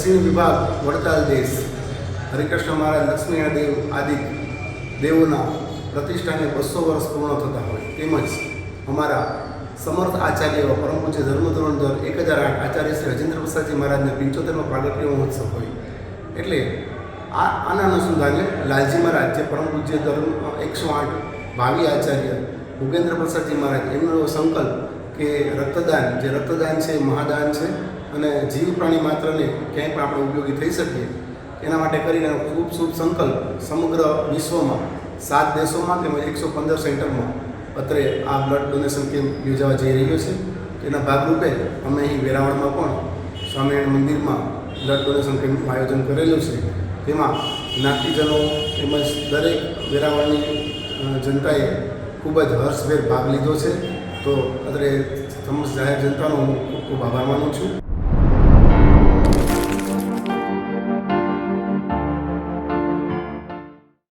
દક્ષિણ વિભાગ વડતાલ દેશ હરિકૃષ્ણ મહારાજ લક્ષ્મીનારાયણ દેવ આદિ દેવોના પ્રતિષ્ઠાને 200 વર્ષ પૂર્ણ થતા હોય, તેમજ અમારા સમર્થ આચાર્ય પરમ પૂજ્ય ધર્મધોરણધર 1008 આચાર્ય શ્રી રાજેન્દ્ર પ્રસાદજી મહારાજને 75મો પ્રાગટ્ય મહોત્સવ હોય, એટલે આના અનુસંધાને લાલજી મહારાજ જે પરમ પૂજ્ય ધર્મ 108 ભાવિ આચાર્ય ભૂપેન્દ્ર પ્રસાદજી મહારાજ એમનો સંકલ્પ કે રક્તદાન છે મહાદાન છે અને જીવ પ્રાણી માત્રને ક્યાંય પણ આપણે ઉપયોગી થઈ શકીએ એના માટે કરીને ખૂબ શુભ સંકલ્પ સમગ્ર વિશ્વમાં 7 દેશોમાં તેમજ 115 સેન્ટરમાં અત્રે આ બ્લડ ડોનેશન કેમ્પ યોજાવા જઈ રહ્યો છે. તેના ભાગરૂપે અમે અહીં વેરાવળમાં પણ સ્વામિનારાયણ મંદિરમાં બ્લડ ડોનેશન કેમ્પનું આયોજન કરેલું છે. તેમાં જ્ઞાતિજનો તેમજ દરેક વેરાવળની જનતાએ ખૂબ જ હર્ષભેર ભાગ લીધો છે. તો અત્રે સમસ્ત જાહેર જનતાનો હું ખૂબ ખૂબ આભાર માનું છું.